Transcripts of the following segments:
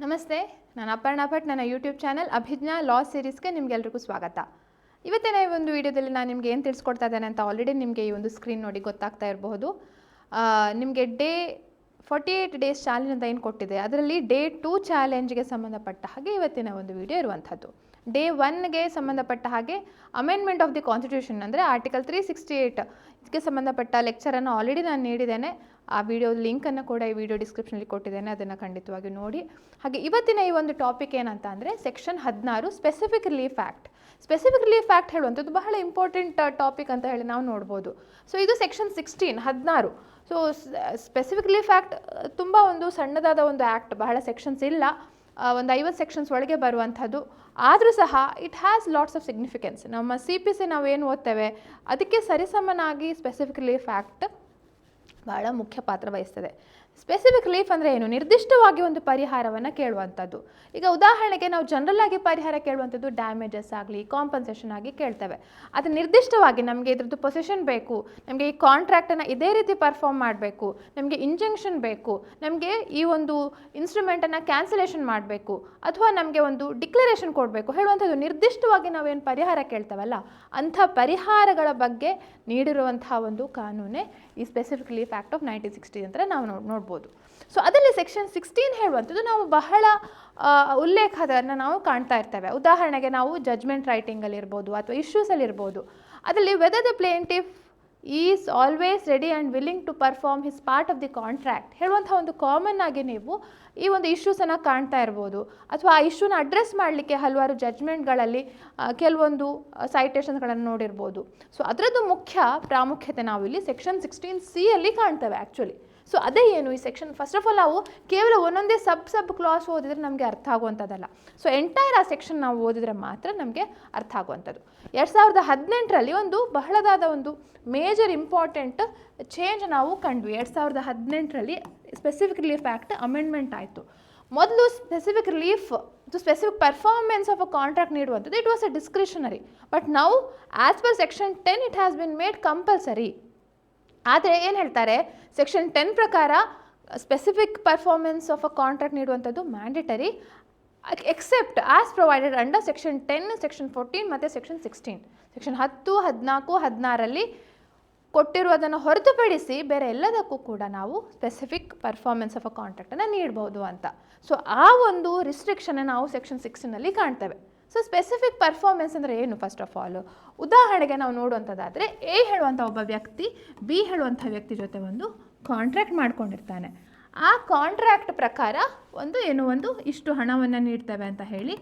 ನಮಸ್ತೆ, ನಾನು ಅಪರ್ಣಾ ಭಟ್. ನನ್ನ ಯೂಟ್ಯೂಬ್ ಚಾನಲ್ ಅಭಿಜ್ಞಾ ಲಾ ಸೀರೀಸ್ಗೆ ನಿಮಗೆಲ್ರಿಗೂ ಸ್ವಾಗತ. ಇವತ್ತಿನ ಈ ಒಂದು ವಿಡಿಯೋದಲ್ಲಿ ನಾನು ನಿಮಗೆ ಏನು ತಿಳಿಸ್ಕೊಡ್ತಾ ಇದ್ದೇನೆ ಅಂತ ಆಲ್ರೆಡಿ ನಿಮಗೆ ಈ ಒಂದು ಸ್ಕ್ರೀನ್ ನೋಡಿ ಗೊತ್ತಾಗ್ತಾ ಇರಬಹುದು. ನಿಮಗೆ ಡೇ 48 ಡೇಸ್ ಚಾಲೆಂಜ್ ಅಂತ ಏನು ಕೊಟ್ಟಿದೆ, ಅದರಲ್ಲಿ ಡೇ 2 ಚಾಲೆಂಜ್ಗೆ ಸಂಬಂಧಪಟ್ಟ ಹಾಗೆ ಇವತ್ತಿನ ಒಂದು ವಿಡಿಯೋ ಇರುವಂಥದ್ದು. ಡೇ 1ಗೆ ಸಂಬಂಧಪಟ್ಟ ಹಾಗೆ ಅಮೆಂಡ್ಮೆಂಟ್ ಆಫ್ ದಿ ಕಾನ್ಸ್ಟಿಟ್ಯೂಷನ್ ಅಂದರೆ ಆರ್ಟಿಕಲ್ 368 ಇದಕ್ಕೆ ಸಂಬಂಧಪಟ್ಟ ಲೆಕ್ಚರನ್ನು ಆಲ್ರೆಡಿ ನಾನು ನೀಡಿದ್ದೇನೆ. ಆ ವಿಡಿಯೋ ಲಿಂಕನ್ನು ಕೂಡ ಈ ವಿಡಿಯೋ ಡಿಸ್ಕ್ರಿಪ್ಷನಲ್ಲಿ ಕೊಟ್ಟಿದ್ದೇನೆ, ಅದನ್ನು ಖಂಡಿತವಾಗಿ ನೋಡಿ. ಹಾಗೆ ಇವತ್ತಿನ ಈ ಒಂದು ಟಾಪಿಕ್ ಏನಂತ ಅಂದರೆ section 16 specific relief act. Specific relief act ಹೇಳುವಂಥದ್ದು ಬಹಳ ಇಂಪಾರ್ಟೆಂಟ್ ಟಾಪಿಕ್ ಅಂತ ಹೇಳಿ ನಾವು ನೋಡ್ಬೋದು. ಸೊ ಇದು section 16. So specific relief act ತುಂಬ ಒಂದು ಸಣ್ಣದಾದ ಒಂದು ಆ್ಯಕ್ಟ್, ಬಹಳ ಸೆಕ್ಷನ್ಸ್ ಇಲ್ಲ, ಒಂದು 50 ಸೆಕ್ಷನ್ಸ್ ಒಳಗೆ ಬರುವಂಥದ್ದು. ಆದರೂ ಸಹ it has lots of significance. ನಮ್ಮ CPC ನಾವೇನು ಓದ್ತೇವೆ ಅದಕ್ಕೆ ಸರಿಸಮನಾಗಿ ಸ್ಪೆಸಿಫಿಕ್ ರಿಲೀಫ್ ಆ್ಯಕ್ಟ್ ಬಹಳ ಮುಖ್ಯ ಪಾತ್ರ ವಹಿಸ್ತದೆ. ಸ್ಪೆಸಿಫಿಕ್ ರಿಲೀಫ್ ಅಂದರೆ ಏನು? ನಿರ್ದಿಷ್ಟವಾಗಿ ಒಂದು ಪರಿಹಾರವನ್ನು ಕೇಳುವಂಥದ್ದು. ಈಗ ಉದಾಹರಣೆಗೆ ನಾವು ಜನರಲ್ ಆಗಿ ಪರಿಹಾರ ಕೇಳುವಂಥದ್ದು ಡ್ಯಾಮೇಜಸ್ ಆಗಲಿ ಕಾಂಪನ್ಸೇಷನ್ ಆಗಿ ಕೇಳ್ತೇವೆ. ಅದು ನಿರ್ದಿಷ್ಟವಾಗಿ ನಮಗೆ ಇದ್ರದ್ದು ಪೊಸಿಷನ್ ಬೇಕು, ನಮಗೆ ಈ ಕಾಂಟ್ರಾಕ್ಟನ್ನು ಇದೇ ರೀತಿ ಪರ್ಫಾರ್ಮ್ ಮಾಡಬೇಕು, ನಮಗೆ ಇಂಜಂಕ್ಷನ್ ಬೇಕು, ನಮಗೆ ಈ ಒಂದು ಇನ್ಸ್ಟ್ರೂಮೆಂಟನ್ನು ಕ್ಯಾನ್ಸಲೇಷನ್ ಮಾಡಬೇಕು, ಅಥವಾ ನಮಗೆ ಒಂದು ಡಿಕ್ಲರೇಷನ್ ಕೊಡಬೇಕು ಹೇಳುವಂಥದ್ದು ನಿರ್ದಿಷ್ಟವಾಗಿ ನಾವೇನು ಪರಿಹಾರ ಕೇಳ್ತೇವಲ್ಲ ಅಂಥ ಪರಿಹಾರಗಳ ಬಗ್ಗೆ ನೀಡಿರುವಂತಹ ಒಂದು ಕಾನೂನೇ ಈ ಸ್ಪೆಸಿಫಿಕ್ ರಿಲೀಫ್ ಆ್ಯಕ್ಟ್ ಆಫ್ 1960 ಅಂತ ನಾವು ನೋಡ್ಬೋದು. ಸೊ ಅದರಲ್ಲಿ ಸೆಕ್ಷನ್ 16 ಹೇಳುವಂಥದ್ದು ನಾವು ಬಹಳ ಉಲ್ಲೇಖದನ್ನು ನಾವು ಕಾಣ್ತಾ ಇರ್ತೇವೆ. ಉದಾಹರಣೆಗೆ ನಾವು ಜಜ್ಮೆಂಟ್ ರೈಟಿಂಗಲ್ಲಿರ್ಬೋದು ಅಥವಾ ಇಶ್ಯೂಸಲ್ಲಿರ್ಬೋದು, ಅದರಲ್ಲಿ whether the plaintiff is always ready and willing to perform his part of the contract ಹೇಳುವಂಥ ಒಂದು ಕಾಮನ್ ಆಗಿ ನೀವು ಈ ಒಂದು ಇಶ್ಯೂಸನ್ನು ಕಾಣ್ತಾ ಇರ್ಬೋದು. ಅಥವಾ ಆ ಇಶ್ಯೂನ ಅಡ್ರೆಸ್ ಮಾಡಲಿಕ್ಕೆ ಹಲವಾರು ಜಜ್ಮೆಂಟ್ಗಳಲ್ಲಿ ಕೆಲವೊಂದು ಸೈಟೇಷನ್ಸ್ಗಳನ್ನು ನೋಡಿರ್ಬೋದು. ಸೊ ಅದರದ್ದು ಮುಖ್ಯ ಪ್ರಾಮುಖ್ಯತೆ ನಾವು ಇಲ್ಲಿ ಸೆಕ್ಷನ್ 16C ಕಾಣ್ತೇವೆ ಆ್ಯಕ್ಚುಲಿ. ಸೊ ಅದೇ ಏನು ಈ ಸೆಕ್ಷನ್? ಫಸ್ಟ್ ಆಫ್ ಆಲ್ ನಾವು ಕೇವಲ ಒಂದೊಂದೇ ಸಬ್ ಕ್ಲಾಸ್ ಓದಿದರೆ ನಮಗೆ ಅರ್ಥ ಆಗುವಂಥದ್ದಲ್ಲ. ಸೊ ಎಂಟೈರ್ ಆ ಸೆಕ್ಷನ್ ನಾವು ಓದಿದರೆ ಮಾತ್ರ ನಮಗೆ ಅರ್ಥ ಆಗುವಂಥದ್ದು. 2018ರಲ್ಲಿ ಒಂದು ಬಹಳದಾದ ಒಂದು ಮೇಜರ್ ಇಂಪಾರ್ಟೆಂಟ್ ಚೇಂಜ್ ನಾವು ಕಂಡ್ವಿ. 2018ರಲ್ಲಿ ಸ್ಪೆಸಿಫಿಕ್ ರಿಲೀಫ್ ಆ್ಯಕ್ಟ್ ಅಮೆಂಡ್ಮೆಂಟ್ ಆಯಿತು. ಮೊದಲು specific relief specific performance of a contract ನೀಡುವಂಥದ್ದು it was a discretionary, but now as per section 10 it has been made compulsory. ಆದರೆ ಏನು ಹೇಳ್ತಾರೆ, ಸೆಕ್ಷನ್ 10 ಪ್ರಕಾರ specific performance of a contract ನೀಡುವಂಥದ್ದು mandatory except as provided under section 10, section 14 ಮತ್ತು section 16. Section 10, 14, 16ರಲ್ಲಿ ಕೊಟ್ಟಿರುವುದನ್ನು ಹೊರತುಪಡಿಸಿ ಬೇರೆ ಎಲ್ಲದಕ್ಕೂ ಕೂಡ ನಾವು ಸ್ಪೆಸಿಫಿಕ್ ಪರ್ಫಾರ್ಮೆನ್ಸ್ ಆಫ್ ಅ ಕಾಂಟ್ರಾಕ್ಟನ್ನು ನೀಡಬಹುದು ಅಂತ. ಸೊ ಆ ಒಂದು ರಿಸ್ಟ್ರಿಕ್ಷನ್ ನಾವು ಸೆಕ್ಷನ್ 16ನಲ್ಲಿ ಕಾಣ್ತೇವೆ. ಸೊ ಸ್ಪೆಸಿಫಿಕ್ ಪರ್ಫಾರ್ಮೆನ್ಸ್ ಅಂದರೆ ಏನು? ಫಸ್ಟ್ ಆಫ್ ಆಲ್ ಉದಾಹರಣೆಗೆ ನಾವು ನೋಡುವಂಥದ್ದಾದರೆ ಎ ಹೇಳುವಂಥ ಒಬ್ಬ ವ್ಯಕ್ತಿ ಬಿ ಹೇಳುವಂಥ ವ್ಯಕ್ತಿ ಜೊತೆ ಒಂದು ಕಾಂಟ್ರಾಕ್ಟ್ ಮಾಡ್ಕೊಂಡಿರ್ತಾನೆ. ಆ ಕಾಂಟ್ರಾಕ್ಟ್ ಪ್ರಕಾರ ಒಂದು ಇಷ್ಟು ಹಣವನ್ನು ನೀಡ್ತೇವೆ ಅಂತ ಹೇಳಿ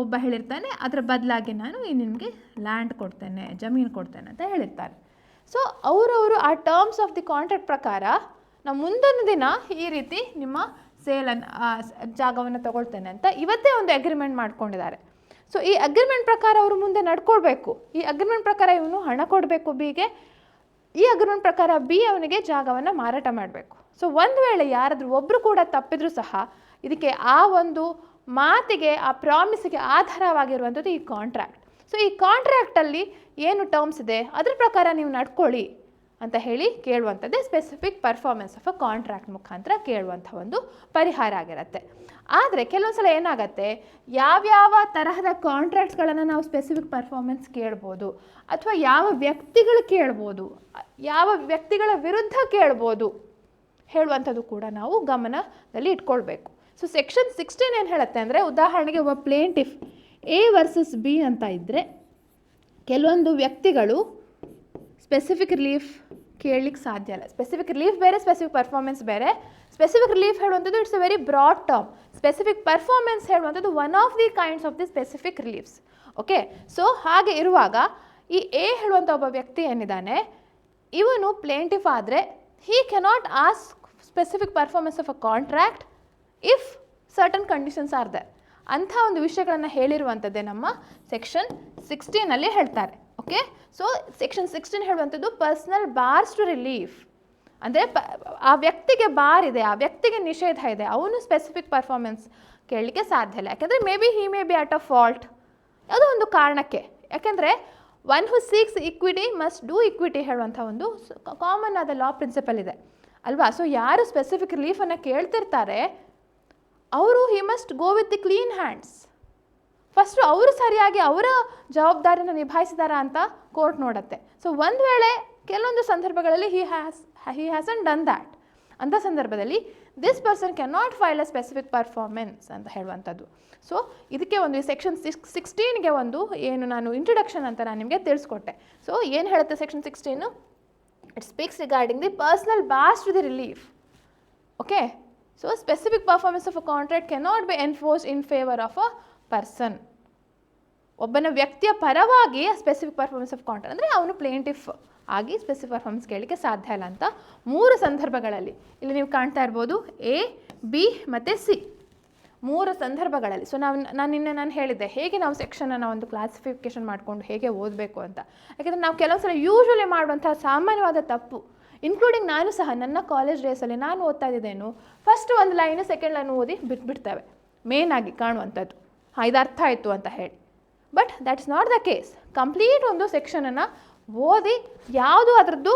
ಒಬ್ಬ ಹೇಳಿರ್ತಾನೆ, ಅದರ ಬದಲಾಗಿ ನಾನು ನಿಮಗೆ ಲ್ಯಾಂಡ್ ಕೊಡ್ತೇನೆ, ಜಮೀನು ಕೊಡ್ತೇನೆ ಅಂತ ಹೇಳಿರ್ತಾರೆ. ಸೊ ಅವರವರು ಆ ಟರ್ಮ್ಸ್ ಆಫ್ ದಿ ಕಾಂಟ್ರಾಕ್ಟ್ ಪ್ರಕಾರ ನಾವು ಮುಂದೊಂದು ದಿನ ಈ ರೀತಿ ನಿಮ್ಮ ಜಾಗವನ್ನು ತಗೊಳ್ತೇನೆ ಅಂತ ಇವತ್ತೇ ಒಂದು ಅಗ್ರಿಮೆಂಟ್ ಮಾಡ್ಕೊಂಡಿದ್ದಾರೆ. ಸೊ ಈ ಅಗ್ರಿಮೆಂಟ್ ಪ್ರಕಾರ ಅವರು ಮುಂದೆ ನಡ್ಕೊಳ್ಬೇಕು. ಈ ಅಗ್ರಿಮೆಂಟ್ ಪ್ರಕಾರ ಇವನು ಹಣ ಕೊಡಬೇಕು ಬಿಗೆ, ಈ ಅಗ್ರಿಮೆಂಟ್ ಪ್ರಕಾರ ಬಿ ಅವನಿಗೆ ಜಾಗವನ್ನು ಮಾರಾಟ ಮಾಡಬೇಕು. ಸೊ ಒಂದು ವೇಳೆ ಯಾರಾದರೂ ಒಬ್ಬರು ಕೂಡ ತಪ್ಪಿದ್ರೂ ಸಹ ಇದಕ್ಕೆ ಆ ಒಂದು ಮಾತಿಗೆ, ಆ ಪ್ರಾಮಿಸ್ಗೆ ಆಧಾರವಾಗಿರುವಂಥದ್ದು ಈ ಕಾಂಟ್ರಾಕ್ಟ್. ಸೊ ಈ ಕಾಂಟ್ರಾಕ್ಟಲ್ಲಿ ಏನು ಟರ್ಮ್ಸ್ ಇದೆ ಅದರ ಪ್ರಕಾರ ನೀವು ನಡ್ಕೊಳ್ಳಿ ಅಂತ ಹೇಳಿ ಕೇಳುವಂಥದ್ದೇ specific performance of a contract ಮುಖಾಂತರ ಕೇಳುವಂಥ ಒಂದು ಪರಿಹಾರ ಆಗಿರುತ್ತೆ. ಆದರೆ ಕೆಲವೊಂದು ಸಲ ಏನಾಗುತ್ತೆ, ಯಾವ್ಯಾವ ತರಹದ ಕಾಂಟ್ರಾಕ್ಟ್ಸ್ಗಳನ್ನು ನಾವು ಸ್ಪೆಸಿಫಿಕ್ ಪರ್ಫಾರ್ಮೆನ್ಸ್ ಕೇಳ್ಬೋದು, ಅಥವಾ ಯಾವ ವ್ಯಕ್ತಿಗಳು ಕೇಳ್ಬೋದು, ಯಾವ ವ್ಯಕ್ತಿಗಳ ವಿರುದ್ಧ ಕೇಳ್ಬೋದು ಹೇಳುವಂಥದ್ದು ಕೂಡ ನಾವು ಗಮನದಲ್ಲಿ ಇಟ್ಕೊಳ್ಬೇಕು. ಸೊ ಸೆಕ್ಷನ್ 16 ಏನು ಹೇಳುತ್ತೆ ಅಂದರೆ, ಉದಾಹರಣೆಗೆ ಒಬ್ಬ ಪ್ಲೇಂಟಿಫ್ ಎ ವರ್ಸಸ್ ಬಿ ಅಂತ ಇದ್ದರೆ ಕೆಲವೊಂದು ವ್ಯಕ್ತಿಗಳು ಸ್ಪೆಸಿಫಿಕ್ ರಿಲೀಫ್ ಕೇಳಲಿಕ್ಕೆ ಸಾಧ್ಯ ಇಲ್ಲ. ಸ್ಪೆಸಿಫಿಕ್ ರಿಲೀಫ್ ಬೇರೆ, ಸ್ಪೆಸಿಫಿಕ್ ಪರ್ಫಾರ್ಮೆನ್ಸ್ ಬೇರೆ. ಸ್ಪೆಸಿಫಿಕ್ ರಿಲೀಫ್ ಹೇಳುವಂಥದ್ದು it's a very broad term. Specific performance ಹೇಳುವಂಥದ್ದು one of the kinds of the specific reliefs. Okay, so ಹಾಗೆ ಇರುವಾಗ ಈ ಎ ಹೇಳುವಂಥ ಒಬ್ಬ ವ್ಯಕ್ತಿ ಏನಿದ್ದಾನೆ, ಇವನು ಪ್ಲೇಂಟಿಫ್ ಆದರೆ he cannot ask specific performance of a contract if certain conditions are there. ಅಂಥ ಒಂದು ವಿಷಯಗಳನ್ನು ಹೇಳಿರುವಂಥದ್ದೇ ನಮ್ಮ ಸೆಕ್ಷನ್ 16ನಲ್ಲಿ ಹೇಳ್ತಾರೆ. ಓಕೆ, ಸೊ ಸೆಕ್ಷನ್ 16 ಹೇಳುವಂಥದ್ದು ಪರ್ಸನಲ್ ಬಾರ್ಸ್ ಟು ರಿಲೀಫ್ ಅಂದರೆ ಆ ವ್ಯಕ್ತಿಗೆ ಬಾರ್ ಇದೆ, ಆ ವ್ಯಕ್ತಿಗೆ ನಿಷೇಧ ಇದೆ, ಅವನು ಸ್ಪೆಸಿಫಿಕ್ ಪರ್ಫಾರ್ಮೆನ್ಸ್ ಕೇಳಲಿಕ್ಕೆ ಸಾಧ್ಯ ಇಲ್ಲ. ಯಾಕೆಂದರೆ he may be at a fault, ಯಾವುದೋ ಒಂದು ಕಾರಣಕ್ಕೆ. ಯಾಕೆಂದರೆ one who seeks equity must do equity ಹೇಳುವಂಥ ಒಂದು ಕಾಮನ್ ಆದ ಲಾ ಪ್ರಿನ್ಸಿಪಲ್ ಇದೆ ಅಲ್ವಾ. ಸೊ ಯಾರು ಸ್ಪೆಸಿಫಿಕ್ ರಿಲೀಫನ್ನು ಕೇಳ್ತಿರ್ತಾರೆ ಅವರು he must go with the clean hands. First ಅವರು ಸರಿಯಾಗಿ ಅವರ ಜವಾಬ್ದಾರಿನ ನಿಭಾಯಿಸಿದಾರಾ ಅಂತ ಕೋರ್ಟ್ ನೋಡುತ್ತೆ. ಸೊ ಒಂದು ವೇಳೆ ಕೆಲವೊಂದು ಸಂದರ್ಭಗಳಲ್ಲಿ ಹಿ ಹ್ಯಾಸನ್ ಡನ್ ದ್ಯಾಟ್, ಅಂಥ ಸಂದರ್ಭದಲ್ಲಿ this person can not file a specific performance ಅಂತ ಹೇಳುವಂಥದ್ದು. ಸೊ ಇದಕ್ಕೆ ಒಂದು ಸೆಕ್ಷನ್ 16ಗೆ ಒಂದು ಏನು ನಾನು ಇಂಟ್ರೊಡಕ್ಷನ್ ಅಂತ ನಾನು ನಿಮಗೆ ತಿಳಿಸ್ಕೊಟ್ಟೆ. ಸೊ ಏನು ಹೇಳುತ್ತೆ section 16? It speaks regarding the personal bars to the relief. Okay, so specific performance of a contract can not be enforced in favour of a person. ಒಬ್ಬನ ವ್ಯಕ್ತಿಯ ಪರವಾಗಿ ಸ್ಪೆಸಿಫಿಕ್ ಪರ್ಫಾರ್ಮೆನ್ಸ್ ಆಫ್ ಕಾಂಟ್ರಾಕ್ಟ್ ಅಂದರೆ ಅವನು plaintiff ಆಗಿ specific performance ಕೇಳಲಿಕ್ಕೆ ಸಾಧ್ಯ ಇಲ್ಲ ಅಂತ 3 ಸಂದರ್ಭಗಳಲ್ಲಿ ಇಲ್ಲಿ ನೀವು ಕಾಣ್ತಾ ಇರ್ಬೋದು, A, B ಮತ್ತು C, 3 ಸಂದರ್ಭಗಳಲ್ಲಿ. ಸೊ ನಾನು ಹೇಳಿದ್ದೆ ಹೇಗೆ ನಾವು ಸೆಕ್ಷನನ್ನು ಒಂದು ಕ್ಲಾಸಿಫಿಕೇಷನ್ ಮಾಡಿಕೊಂಡು ಹೇಗೆ ಓದಬೇಕು ಅಂತ. ಯಾಕೆಂದರೆ ನಾವು ಕೆಲವು ಸಲ ಯೂಶ್ವಲಿ ಮಾಡುವಂಥ ಸಾಮಾನ್ಯವಾದ ತಪ್ಪು, ಇನ್ಕ್ಲೂಡಿಂಗ್ ನಾನು ಸಹ ನನ್ನ ಕಾಲೇಜ್ ಡೇಸಲ್ಲಿ ನಾನು ಓದ್ತಾ ಇದ್ದೇನು ಫಸ್ಟ್ ಒಂದು ಲೈನು ಸೆಕೆಂಡ್ ಲೈನು ಓದಿ ಬಿಟ್ಬಿಡ್ತೇವೆ, ಮೇನ್ ಆಗಿ ಕಾಣುವಂಥದ್ದು. ಇದು ಅರ್ಥ ಆಯಿತು ಅಂತ ಹೇಳಿ. But that is not the case. Complete ಒಂದು ಸೆಕ್ಷನನ್ನು ಓದಿ ಯಾವುದು ಅದರದ್ದು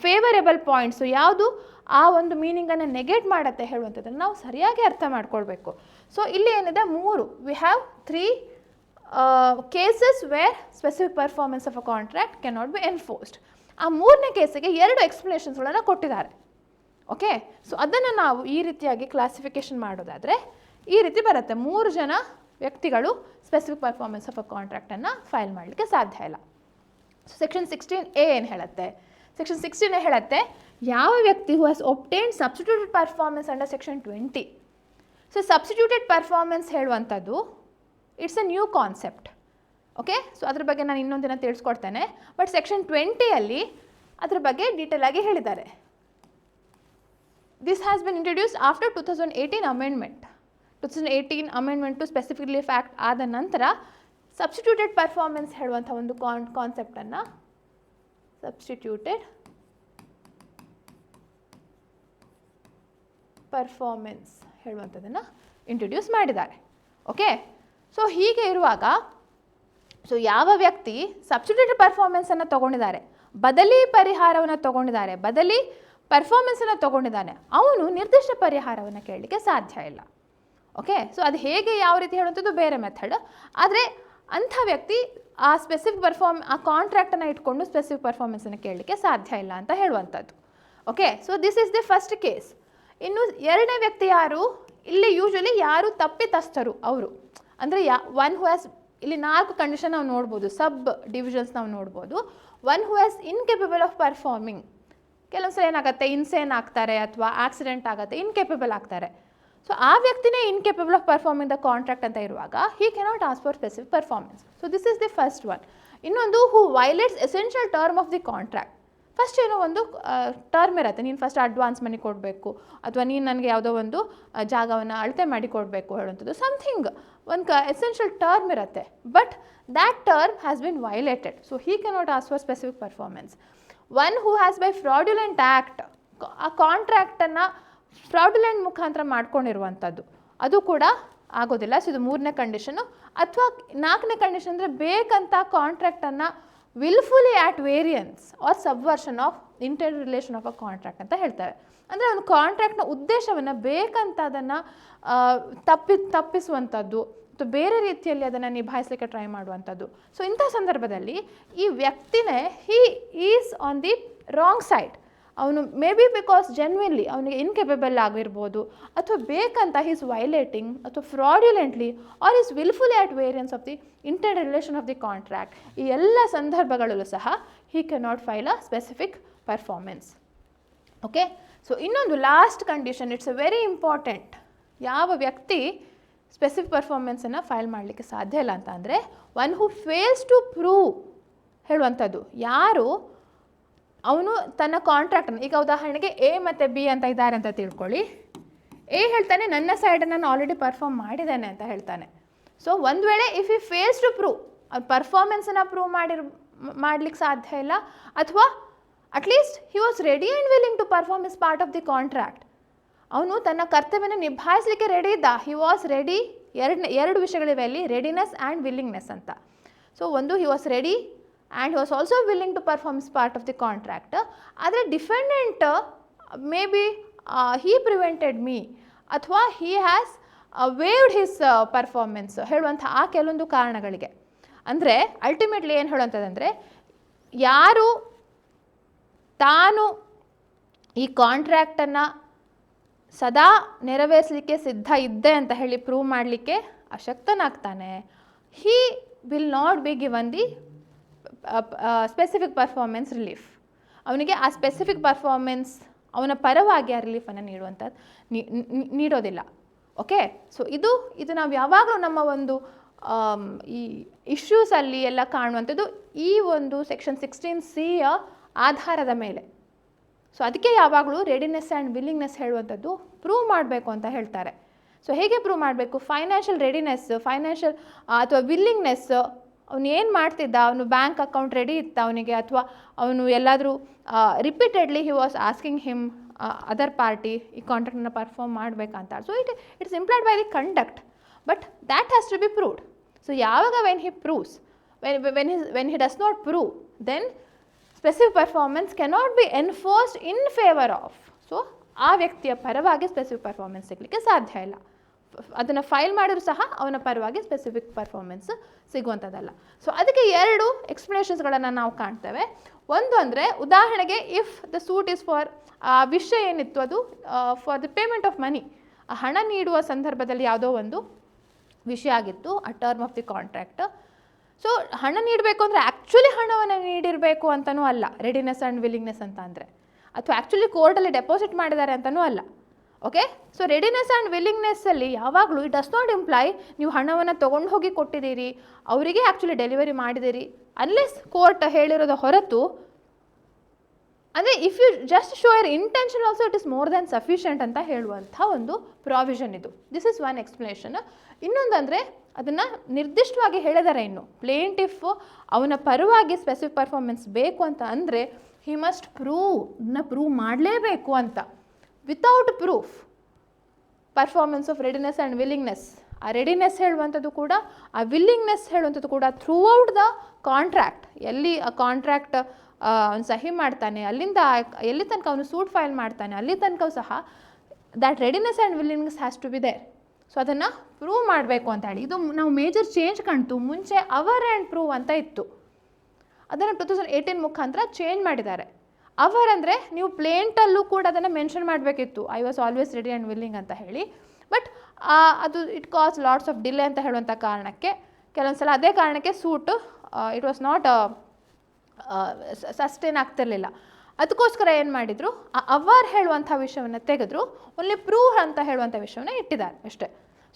ಫೇವರೇಬಲ್ ಪಾಯಿಂಟ್ಸು, ಯಾವುದು ಆ ಒಂದು ಮೀನಿಂಗನ್ನು ನೆಗೆಟ್ ಮಾಡುತ್ತೆ ಹೇಳುವಂಥದ್ದನ್ನು ನಾವು ಸರಿಯಾಗಿ ಅರ್ಥ ಮಾಡ್ಕೊಳ್ಬೇಕು. ಸೊ ಇಲ್ಲಿ ಏನಿದೆ 3, we have 3 cases wear specific performance of a contract can not be enforced. ಆ 3ನೇ ಕೇಸಿಗೆ 2 ಎಕ್ಸ್ಪ್ಲನೇಷನ್ಸ್ಗಳನ್ನು ಕೊಟ್ಟಿದ್ದಾರೆ. ಓಕೆ, ಸೊ ಅದನ್ನು ನಾವು ಈ ರೀತಿಯಾಗಿ ಕ್ಲಾಸಿಫಿಕೇಷನ್ ಮಾಡೋದಾದರೆ ಈ ರೀತಿ ಬರುತ್ತೆ. 3 ಜನ ವ್ಯಕ್ತಿಗಳು ಸ್ಪೆಸಿಫಿಕ್ ಪರ್ಫಾರ್ಮೆನ್ಸ್ ಆಫ್ ಅ ಕಾಂಟ್ರಾಕ್ಟನ್ನು ಫೈಲ್ ಮಾಡಲಿಕ್ಕೆ ಸಾಧ್ಯ ಇಲ್ಲ. ಸೊ ಸೆಕ್ಷನ್ 16A ಏನು ಹೇಳುತ್ತೆ? ಸೆಕ್ಷನ್ 16A ಹೇಳುತ್ತೆ ಯಾವ ವ್ಯಕ್ತಿ who has obtained substituted performance under section 20. So substituted performance ಹೇಳುವಂಥದ್ದು it's a new concept. Okay, so ಅದ್ರ ಬಗ್ಗೆ ನಾನು ಇನ್ನೊಂದು ದಿನ ತಿಳಿಸ್ಕೊಡ್ತೇನೆ. ಬಟ್ ಸೆಕ್ಷನ್ 20ಅಲ್ಲಿ ಅದ್ರ ಬಗ್ಗೆ ಡೀಟೇಲ್ ಆಗಿ ಹೇಳಿದ್ದಾರೆ. This has been introduced after 2018 amendment. 2018 amendment to specific relief act ಆದ ನಂತರ ಸಬ್ಸ್ಟಿಟ್ಯೂಟೆಡ್ ಪರ್ಫಾರ್ಮೆನ್ಸ್ ಹೇಳುವಂಥ ಒಂದು ಕಾನ್ಸೆಪ್ಟನ್ನು ಸಬ್ಸ್ಟಿಟ್ಯೂಟೆಡ್ ಪರ್ಫಾರ್ಮೆನ್ಸ್ ಹೇಳುವಂಥದ್ದನ್ನು ಇಂಟ್ರೊಡ್ಯೂಸ್ ಮಾಡಿದ್ದಾರೆ. ಓಕೆ, ಸೊ ಹೀಗೆ ಇರುವಾಗ ಸೊ ಯಾವ ವ್ಯಕ್ತಿ ಸಬ್ಸ್ಟಿಟ್ಯೂಟೆಡ್ ಪರ್ಫಾರ್ಮೆನ್ಸನ್ನು ತೊಗೊಂಡಿದ್ದಾರೆ, ಬದಲಿ ಪರಿಹಾರವನ್ನು ತೊಗೊಂಡಿದ್ದಾರೆ, ಬದಲಿ ಪರ್ಫಾರ್ಮೆನ್ಸನ್ನು ತೊಗೊಂಡಿದ್ದಾನೆ, ಅವನು ನಿರ್ದಿಷ್ಟ ಪರಿಹಾರವನ್ನು ಕೇಳಲಿಕ್ಕೆ ಸಾಧ್ಯ ಇಲ್ಲ. ಓಕೆ, ಸೊ ಅದು ಹೇಗೆ ಯಾವ ರೀತಿ ಹೇಳುವಂಥದ್ದು ಬೇರೆ ಮೆಥಡ್. ಆದರೆ ಅಂಥ ವ್ಯಕ್ತಿ ಆ ಸ್ಪೆಸಿಫಿಕ್ ಆ ಕಾಂಟ್ರಾಕ್ಟನ್ನು ಇಟ್ಕೊಂಡು ಸ್ಪೆಸಿಫಿಕ್ ಪರ್ಫಾರ್ಮೆನ್ಸನ್ನು ಕೇಳಲಿಕ್ಕೆ ಸಾಧ್ಯ ಇಲ್ಲ ಅಂತ ಹೇಳುವಂಥದ್ದು. Okay, so this is the first case. ಇನ್ನು 2ನೇ ವ್ಯಕ್ತಿ ಯಾರು? ಇಲ್ಲಿ ಯೂಶ್ವಲಿ ಯಾರು ತಪ್ಪಿತಸ್ಥರು ಅವರು, ಅಂದರೆ ಒನ್ ಹೂ ಹ್ಯಾಸ್, ಇಲ್ಲಿ 4 ಕಂಡೀಷನ್ ನಾವು ನೋಡ್ಬೋದು, ಸಬ್ ಡಿವಿಷನ್ಸ್ ನಾವು ನೋಡ್ಬೋದು. One who has incapable of performing, ಕೆಲವು ಸಲ ಏನಾಗುತ್ತೆ ಇನ್ಸೇನ್ ಆಗ್ತಾರೆ ಅಥವಾ ಆಕ್ಸಿಡೆಂಟ್ ಆಗುತ್ತೆ, ಇನ್ಕೇಪಬಲ್ ಆಗ್ತಾರೆ. ಸೊ ಆ ವ್ಯಕ್ತಿನೇ incapable of performing the contract ಅಂತ ಇರುವಾಗ he cannot ask for specific performance. So this is the first one. ಇನ್ನೊಂದು who violates essential term of the contract. First ಏನೋ ಒಂದು ಟರ್ಮ್ ಇರುತ್ತೆ, ನೀನು ಫಸ್ಟ್ ಅಡ್ವಾನ್ಸ್ ಮನಿ ಕೊಡಬೇಕು ಅಥವಾ ನೀನು ನನಗೆ ಯಾವುದೋ ಒಂದು ಜಾಗವನ್ನು ಅಳತೆ ಮಾಡಿ ಕೊಡಬೇಕು ಹೇಳುವಂಥದ್ದು, ಸಮಥಿಂಗ್ ಒಂದು ಎಸೆನ್ಷಿಯಲ್ ಟರ್ಮ್ ಇರುತ್ತೆ. But that term has been violated, so he cannot ask for specific performance. One who has by fraudulent act, ಆ ಕಾಂಟ್ರಾಕ್ಟನ್ನು ಫ್ರಾಡ್ಯುಲೆಂಟ್ ಮುಖಾಂತರ ಮಾಡ್ಕೊಂಡಿರುವಂಥದ್ದು, ಅದು ಕೂಡ ಆಗೋದಿಲ್ಲ. ಸೊ ಇದು 3ನೇ ಕಂಡೀಷನು. ಅಥವಾ 4ನೇ ಕಂಡೀಷನ್ ಅಂದರೆ ಬೇಕಂತ ಕಾಂಟ್ರಾಕ್ಟನ್ನು wilfully at variance or subversion of inter relation of a contract ಅಂತ ಹೇಳ್ತಾರೆ. ಅಂದರೆ ಒಂದು ಕಾಂಟ್ರಾಕ್ಟ್ನ ಉದ್ದೇಶವನ್ನು ಬೇಕಂತ ಅದನ್ನು ತಪ್ಪಿಸುವಂಥದ್ದು ಅಥವಾ ಬೇರೆ ರೀತಿಯಲ್ಲಿ ಅದನ್ನು ನಿಭಾಯಿಸಲಿಕ್ಕೆ ಟ್ರೈ ಮಾಡುವಂಥದ್ದು. ಸೊ ಇಂಥ ಸಂದರ್ಭದಲ್ಲಿ ಈ ವ್ಯಕ್ತಿನೇ he is on the wrong side. ಅವನು ಮೇ ಬಿ ಬಿಕಾಸ್ ಜೆನ್ವಿನ್ಲಿ ಅವನಿಗೆ ಇನ್ಕೇಪಬಲ್ ಆಗಿರ್ಬೋದು, ಅಥವಾ ಬೇಕಂತ ಹೀಸ್ ವೈಲೇಟಿಂಗ್ ಅಥವಾ fraudulently or is wilfully at variance of the inter relation of the contract. ಈ ಎಲ್ಲ ಸಂದರ್ಭಗಳಲ್ಲೂ ಸಹ he cannot file a specific performance. Okay, so ಇನ್ನೊಂದು last condition, it's a very important. ಯಾವ ವ್ಯಕ್ತಿ ಸ್ಪೆಸಿಫಿಕ್ ಪರ್ಫಾರ್ಮೆನ್ಸನ್ನು ಫೈಲ್ ಮಾಡಲಿಕ್ಕೆ ಸಾಧ್ಯ ಇಲ್ಲ ಅಂತ ಅಂದರೆ one who fails to prove ಹೇಳುವಂಥದ್ದು. ಯಾರು ಅವನು ತನ್ನ ಕಾಂಟ್ರಾಕ್ಟನ್ನು, ಈಗ ಉದಾಹರಣೆಗೆ A ಮತ್ತು B ಅಂತ ಇದ್ದಾರೆ ಅಂತ ತಿಳ್ಕೊಳ್ಳಿ. A ಹೇಳ್ತಾನೆ ನನ್ನ ಸೈಡನ್ನು ನಾನು ಆಲ್ರೆಡಿ ಪರ್ಫಾರ್ಮ್ ಮಾಡಿದ್ದೇನೆ ಅಂತ ಹೇಳ್ತಾನೆ. ಸೊ ಒಂದು ವೇಳೆ if he fails to prove, ಪರ್ಫಾರ್ಮೆನ್ಸನ್ನು ಪ್ರೂವ್ ಮಾಡಲಿಕ್ಕೆ ಸಾಧ್ಯ ಇಲ್ಲ, ಅಥವಾ at least he was ready and willing to perform his part of the contract. ಅವನು ತನ್ನ ಕರ್ತವ್ಯನ ನಿಭಾಯಿಸಲಿಕ್ಕೆ ರೆಡಿ ಇದ್ದ, ಹಿ ವಾಸ್ ರೆಡಿ. ಎರಡು ವಿಷಯಗಳಿವೆ ಅಲ್ಲಿ, ರೆಡಿನೆಸ್ ಆ್ಯಂಡ್ ವಿಲ್ಲಿಂಗ್ನೆಸ್ ಅಂತ. ಸೊ ಒಂದು ಹಿ was ready and he was also willing to perform as part of the contract. ಆದರೆ defendant may be he prevented me, ಅಥವಾ he has waved his performance ಹೇಳುವಂಥ ಆ ಕೆಲವೊಂದು ಕಾರಣಗಳಿಗೆ. ಅಂದರೆ ಅಲ್ಟಿಮೇಟ್ಲಿ ಏನು ಹೇಳುವಂಥದ್ದಂದರೆ, ಯಾರು ತಾನು ಈ ಕಾಂಟ್ರ್ಯಾಕ್ಟನ್ನು ಸದಾ ನೆರವೇರಿಸಲಿಕ್ಕೆ ಸಿದ್ಧ ಇದ್ದೆ ಅಂತ ಹೇಳಿ ಪ್ರೂವ್ ಮಾಡಲಿಕ್ಕೆ ಅಶಕ್ತನಾಗ್ತಾನೆ, he will not be given the specific performance relief. ಅವನಿಗೆ ಆ ಸ್ಪೆಸಿಫಿಕ್ ಪರ್ಫಾರ್ಮೆನ್ಸ್ ಅವನ ಪರವಾಗಿ ಆ ರಿಲೀಫನ್ನು ನೀಡೋದಿಲ್ಲ. ಓಕೆ, ಸೊ ಇದು ನಾವು ಯಾವಾಗಲೂ ನಮ್ಮ ಒಂದು ಈ ಇಶ್ಯೂಸಲ್ಲಿ ಎಲ್ಲ ಕಾಣುವಂಥದ್ದು ಈ ಒಂದು ಸೆಕ್ಷನ್ 16C ಆಧಾರದ ಮೇಲೆ. ಸೊ ಅದಕ್ಕೆ ಯಾವಾಗಲೂ ರೆಡಿನೆಸ್ ಆ್ಯಂಡ್ ವಿಲ್ಲಿಂಗ್ನೆಸ್ ಹೇಳುವಂಥದ್ದು ಪ್ರೂವ್ ಮಾಡಬೇಕು ಅಂತ ಹೇಳ್ತಾರೆ. ಸೊ ಹೇಗೆ ಪ್ರೂವ್ ಮಾಡಬೇಕು? ಫೈನಾನ್ಷಿಯಲ್ ರೆಡಿನೆಸ್, ಫೈನಾನ್ಷಿಯಲ್ ಅಥವಾ ವಿಲ್ಲಿಂಗ್ನೆಸ್, ಅವನು ಏನು ಮಾಡ್ತಿದ್ದ, ಅವನು ಬ್ಯಾಂಕ್ ಅಕೌಂಟ್ ರೆಡಿ ಇತ್ತ ಅವನಿಗೆ, ಅಥವಾ ಅವನು ಎಲ್ಲಾದರೂ repeatedly he was asking him other party ಈ ಕಾಂಟ್ರಾಕ್ಟನ್ನು ಪರ್ಫಾರ್ಮ್ ಮಾಡಬೇಕಂತ. So it's implied by the conduct, but that has to be proved. So ಯಾವಾಗ when he proves, when he does not prove, then specific performance cannot be enforced in favour of. So ಆ ವ್ಯಕ್ತಿಯ ಪರವಾಗಿ specific performance ಸಿಗಲಿಕ್ಕೆ ಸಾಧ್ಯ ಇಲ್ಲ. ಅದನ್ನು file ಮಾಡಿದ್ರು ಸಹ ಅವನ ಪರವಾಗಿ ಸ್ಪೆಸಿಫಿಕ್ ಪರ್ಫಾರ್ಮೆನ್ಸ್ ಸಿಗುವಂಥದ್ದಲ್ಲ. ಸೊ ಅದಕ್ಕೆ 2 ಎಕ್ಸ್ಪ್ಲನೇಷನ್ಸ್ಗಳನ್ನು ನಾವು ಕಾಣ್ತೇವೆ. ಒಂದು ಅಂದರೆ, ಉದಾಹರಣೆಗೆ if the suit is for, ಆ ವಿಷಯ ಏನಿತ್ತು ಅದು for the payment of money, ಹಣ ನೀಡುವ ಸಂದರ್ಭದಲ್ಲಿ ಯಾವುದೋ ಒಂದು ವಿಷಯ ಆಗಿತ್ತು, ಆ term of the contract. So ಹಣ ನೀಡಬೇಕು ಅಂದರೆ ಆ್ಯಕ್ಚುಲಿ ಹಣವನ್ನು ನೀಡಿರಬೇಕು ಅಂತಲೂ ಅಲ್ಲ ರೆಡಿನೆಸ್ ಆ್ಯಂಡ್ ವಿಲ್ಲಿಂಗ್ನೆಸ್ ಅಂತ ಅಂದರೆ, ಅಥವಾ ಆ್ಯಕ್ಚುಲಿ ಕೋರ್ಟಲ್ಲಿ ಡೆಪಾಸಿಟ್ ಮಾಡಿದ್ದಾರೆ ಅಂತಲೂ ಅಲ್ಲ. ಓಕೆ, ಸೊ ರೆಡಿನೆಸ್ ಆ್ಯಂಡ್ ವಿಲ್ಲಿಂಗ್ನೆಸ್ಸಲ್ಲಿ ಯಾವಾಗಲೂ ಇಟ್ ಡಸ್ ನಾಟ್ ಇಂಪ್ಲೈ ನೀವು ಹಣವನ್ನು ತೊಗೊಂಡು ಹೋಗಿ ಕೊಟ್ಟಿದ್ದೀರಿ, ಅವರಿಗೆ ಆ್ಯಕ್ಚುಲಿ ಡೆಲಿವರಿ ಮಾಡಿದ್ದೀರಿ, ಅನ್ಲೆಸ್ ಕೋರ್ಟ್ ಹೇಳಿರೋದು ಹೊರತು. ಅಂದರೆ if you just show your intention also it is more than sufficient ಅಂತ ಹೇಳುವಂಥ ಒಂದು ಪ್ರಾವಿಷನ್ ಇದು. This is one explanation. ಇನ್ನೊಂದಂದರೆ, ಅದನ್ನು ನಿರ್ದಿಷ್ಟವಾಗಿ ಹೇಳಿದ್ದಾರೆ, ಇನ್ನು ಪ್ಲೇಂಟಿಫ್ ಅವನ ಪರವಾಗಿ ಸ್ಪೆಸಿಫಿಕ್ ಪರ್ಫಾರ್ಮೆನ್ಸ್ ಬೇಕು ಅಂತ ಅಂದರೆ ಹಿ ಮಸ್ಟ್ ಪ್ರೂವ್ ಮಾಡಲೇಬೇಕು ಅಂತ. Without proof performance of readiness and willingness, ಆ ರೆಡಿನೆಸ್ ಹೇಳುವಂಥದ್ದು ಕೂಡ, ಆ ವಿಲ್ಲಿಂಗ್ನೆಸ್ ಹೇಳುವಂಥದ್ದು ಕೂಡ ಥ್ರೂ ಔಟ್ ದ ಕಾಂಟ್ರಾಕ್ಟ್, ಎಲ್ಲಿ ಆ ಕಾಂಟ್ರಾಕ್ಟ್ ಅವನು ಸಹಿ ಮಾಡ್ತಾನೆ ಅಲ್ಲಿಂದ ಎಲ್ಲಿ ತನಕ ಅವನು ಸೂಟ್ ಫೈಲ್ ಮಾಡ್ತಾನೆ ಅಲ್ಲಿ ತನಕ ಸಹ that readiness and willingness has to be there. So ಅದನ್ನು ಪ್ರೂವ್ ಮಾಡಬೇಕು ಅಂತ ಹೇಳಿ ಇದು ನಾವು ಮೇಜರ್ ಚೇಂಜ್ ಕಾಣ್ತು. ಮುಂಚೆ ಅವರ್ ಆ್ಯಂಡ್ ಪ್ರೂವ್ ಅಂತ ಇತ್ತು, ಅದನ್ನು 2018 ಮುಖಾಂತರ ಚೇಂಜ್ ಮಾಡಿದ್ದಾರೆ. ಅವರ್ ಅಂದರೆ ನೀವು ಪ್ಲೇಂಟಲ್ಲೂ ಕೂಡ ಅದನ್ನು ಮೆನ್ಷನ್ ಮಾಡಬೇಕಿತ್ತು, I was always ready and willing ಅಂತ ಹೇಳಿ. ಬಟ್ ಅದು it causes lots of delay ಅಂತ ಹೇಳುವಂಥ ಕಾರಣಕ್ಕೆ, ಕೆಲವೊಂದು ಸಲ ಅದೇ ಕಾರಣಕ್ಕೆ suit it was not sustain ಆಗ್ತಿರಲಿಲ್ಲ. ಅದಕ್ಕೋಸ್ಕರ ಏನು ಮಾಡಿದರು, ಅವರ್ ಹೇಳುವಂಥ ವಿಷಯವನ್ನು ತೆಗೆದ್ರು, ಓನ್ಲಿ ಪ್ರೂವ್ ಅಂತ ಹೇಳುವಂಥ ವಿಷಯವನ್ನು ಇಟ್ಟಿದ್ದಾರೆ ಅಷ್ಟೇ.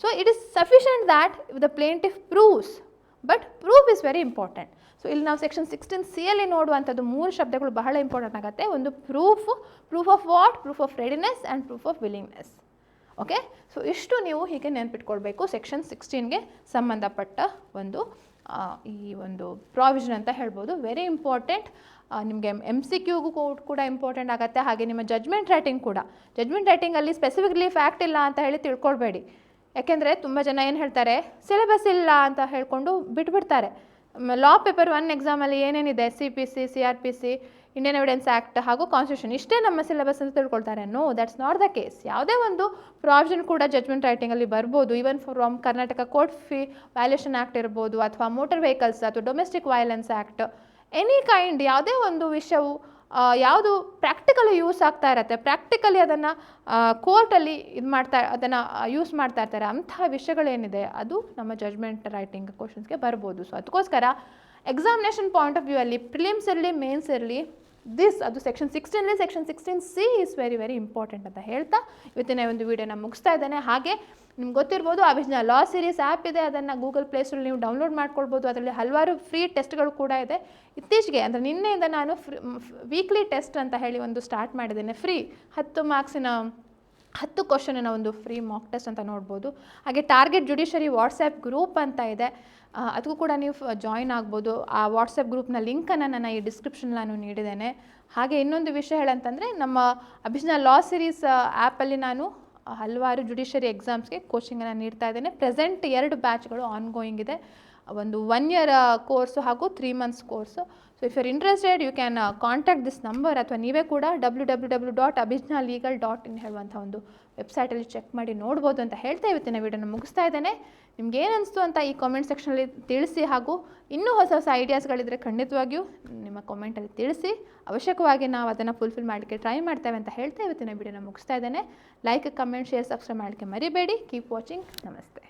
So it is sufficient that the plaintiff proves, but proof is very important. So ಇಲ್ಲಿ ನಾವು ಸೆಕ್ಷನ್ 16C ನೋಡುವಂಥದ್ದು 3 ಶಬ್ದಗಳು ಬಹಳ ಇಂಪಾರ್ಟೆಂಟ್ ಆಗುತ್ತೆ. ಒಂದು proof of what, proof of readiness and proof of willingness. Okay, so ಇಷ್ಟು ನೀವು ಹೀಗೆ ನೆನ್ಪಿಟ್ಕೊಳ್ಬೇಕು ಸೆಕ್ಷನ್ 16ಗೆ ಸಂಬಂಧಪಟ್ಟ ಒಂದು ಈ ಒಂದು ಪ್ರಾವಿಷನ್ ಅಂತ ಹೇಳ್ಬೋದು. Very important. ನಿಮಗೆ MCQಗೂ ಕೂಡ ಇಂಪಾರ್ಟೆಂಟ್ ಆಗುತ್ತೆ, ಹಾಗೆ ನಿಮ್ಮ ಜಜ್ಮೆಂಟ್ ರೈಟಿಂಗ್ ಕೂಡ. ಜಜ್ಮೆಂಟ್ ರೈಟಿಂಗಲ್ಲಿ ಸ್ಪೆಸಿಫಿಕ್ಲಿ ಫ್ಯಾಕ್ಟ್ ಇಲ್ಲ ಅಂತ ಹೇಳಿ ತಿಳ್ಕೊಳ್ಬೇಡಿ. ಯಾಕೆಂದರೆ ತುಂಬ ಜನ ಏನು ಹೇಳ್ತಾರೆ, ಸಿಲೆಬಸ್ ಇಲ್ಲ ಅಂತ ಹೇಳ್ಕೊಂಡು ಬಿಟ್ಬಿಡ್ತಾರೆ. ಲಾ ಪೇಪರ್ 1 ಎಕ್ಸಾಮಲ್ಲಿ ಏನೇನಿದೆ, CPC, CRPC, Indian evidence act ಹಾಗೂ ಕಾನ್ಸ್ಟಿಟ್ಯೂಷನ್ ಇಷ್ಟೇ ನಮ್ಮ ಸಿಲೆಬಸ್ ಅಂತ ತಿಳ್ಕೊಳ್ತಾರೆ. No, that's not the case. ಯಾವುದೇ ಒಂದು ಪ್ರಾವಿಷನ್ ಕೂಡ ಜಜ್ಮೆಂಟ್ ರೈಟಿಂಗಲ್ಲಿ ಬರ್ಬೋದು. Even from Karnataka court fee valuation act ಇರ್ಬೋದು, ಅಥವಾ ಮೋಟರ್ ವೆಹಿಕಲ್ಸ್ ಅಥವಾ domestic violence act, any kind ಯಾವುದೇ ಒಂದು ವಿಷಯವು ಯಾವುದು ಪ್ರಾಕ್ಟಿಕಲಿ ಯೂಸ್ ಆಗ್ತಾ ಇರುತ್ತೆ, ಪ್ರಾಕ್ಟಿಕಲಿ ಅದನ್ನು ಕೋರ್ಟಲ್ಲಿ ಅದನ್ನು ಯೂಸ್ ಮಾಡ್ತಾ ಇರ್ತಾರೆ, ಅಂತಹ ವಿಷಯಗಳೇನಿದೆ ಅದು ನಮ್ಮ ಜಜ್ಮೆಂಟ್ ರೈಟಿಂಗ್ ಕ್ವಶನ್ಸ್ಗೆ ಬರ್ಬೋದು. ಸೊ ಅದಕ್ಕೋಸ್ಕರ ಎಕ್ಸಾಮಿನೇಷನ್ ಪಾಯಿಂಟ್ ಆಫ್ ವ್ಯೂ ಅಲ್ಲಿ ಪ್ರಿಲಿಮ್ಸ್ ಇರಲಿ ಮೇನ್ಸ್ ಇರಲಿ ಅದು section 16 section 16C is very very important ಅಂತ ಹೇಳ್ತಾ ಇವತ್ತಿನ ಒಂದು ವಿಡಿಯೋನ ಮುಗಿಸ್ತಾ ಇದ್ದೇನೆ. ಹಾಗೆ ನಿಮ್ಗೆ ಗೊತ್ತಿರ್ಬೋದು, ಅಭಿಜ್ಞಾ ಲಾ ಸೀರೀಸ್ ಆ್ಯಪ್ ಇದೆ, ಅದನ್ನು ಗೂಗಲ್ ಪ್ಲೇಸ್ಟೋರಲ್ಲಿ ನೀವು ಡೌನ್ಲೋಡ್ ಮಾಡ್ಕೊಳ್ಬೋದು. ಅದರಲ್ಲಿ ಹಲವಾರು ಫ್ರೀ ಟೆಸ್ಟ್ಗಳು ಕೂಡ ಇದೆ. ಇತ್ತೀಚೆಗೆ ಅಂದರೆ ನಿನ್ನೆಯಿಂದ ನಾನು ವೀಕ್ಲಿ ಟೆಸ್ಟ್ ಅಂತ ಹೇಳಿ ಒಂದು ಸ್ಟಾರ್ಟ್ ಮಾಡಿದ್ದೇನೆ. ಫ್ರೀ 10 ಮಾರ್ಕ್ಸಿನ 10 ಕ್ವಶನಿನ ಒಂದು ಫ್ರೀ ಮಾಕ್ ಟೆಸ್ಟ್ ಅಂತ ನೋಡ್ಬೋದು. ಹಾಗೆ ಟಾರ್ಗೆಟ್ ಜುಡಿಷರಿ ವಾಟ್ಸ್ಆ್ಯಪ್ ಗ್ರೂಪ್ ಅಂತ ಇದೆ, ಅದಕ್ಕೂ ಕೂಡ ನೀವು ಜಾಯಿನ್ ಆಗ್ಬೋದು. ಆ ವಾಟ್ಸಪ್ ಗ್ರೂಪ್ನ ಲಿಂಕನ್ನು ನಾನು ಈ ಡಿಸ್ಕ್ರಿಪ್ಷನ್ ನಾನು ನೀಡಿದ್ದೇನೆ. ಹಾಗೆ ಇನ್ನೊಂದು ವಿಷಯ ಹೇಳಂತಂದರೆ, ನಮ್ಮ ಅಭಿಜ್ಞಾ ಲಾ ಸೀರೀಸ್ ಆ್ಯಪಲ್ಲಿ ನಾನು ಹಲವಾರು ಜುಡಿಷರಿ ಎಕ್ಸಾಮ್ಸ್ಗೆ ಕೋಚಿಂಗನ್ನು ನೀಡ್ತಾ ಇದ್ದೇನೆ. ಪ್ರೆಸೆಂಟ್ 2 ಬ್ಯಾಚ್ಗಳು ಆನ್ಗೋಯಿಂಗ್ ಇದೆ. ಒಂದು 1 ಇಯರ್ ಕೋರ್ಸು ಹಾಗೂ 3 months course. So if you're interested you can contact this number, ಅಥವಾ ನೀವೇ ಕೂಡ www.abhijnalegal.in ಹೇಳುವಂಥ ಒಂದು ವೆಬ್ಸೈಟಲ್ಲಿ ಚೆಕ್ ಮಾಡಿ ನೋಡ್ಬೋದು ಅಂತ ಹೇಳ್ತಾ ಇವತ್ತಿನ ವೀಡಿಯೋನ ಮುಗಿಸ್ತಾ ಇದ್ದೇನೆ. ನಿಮ್ಗೆ ಏನು ಅನಿಸ್ತು ಅಂತ ಈ ಕಾಮೆಂಟ್ ಸೆಕ್ಷನಲ್ಲಿ ತಿಳಿಸಿ, ಹಾಗೂ ಇನ್ನೂ ಹೊಸ ಹೊಸ ಐಡಿಯಾಸ್ಗಳಿದ್ರೆ ಖಂಡಿತವಾಗಿಯೂ ನಿಮ್ಮ ಕಾಮೆಂಟಲ್ಲಿ ತಿಳಿಸಿ. ಅವಶ್ಯಕವಾಗಿ ನಾವು ಅದನ್ನು ಫುಲ್ಫಿಲ್ ಮಾಡಲಿಕ್ಕೆ ಟ್ರೈ ಮಾಡ್ತೇವೆ ಅಂತ ಹೇಳ್ತಾ ಇವತ್ತಿನ ವೀಡಿಯೋನ ಮುಗಿಸ್ತಾ ಇದ್ದೇನೆ. ಲೈಕ್, ಕಮೆಂಟ್, ಶೇರ್, ಸಬ್ಸ್ಕ್ರೈಬ್ ಮಾಡಲಿಕ್ಕೆ ಮರಿಬೇಡಿ. Keep watching. ನಮಸ್ತೆ.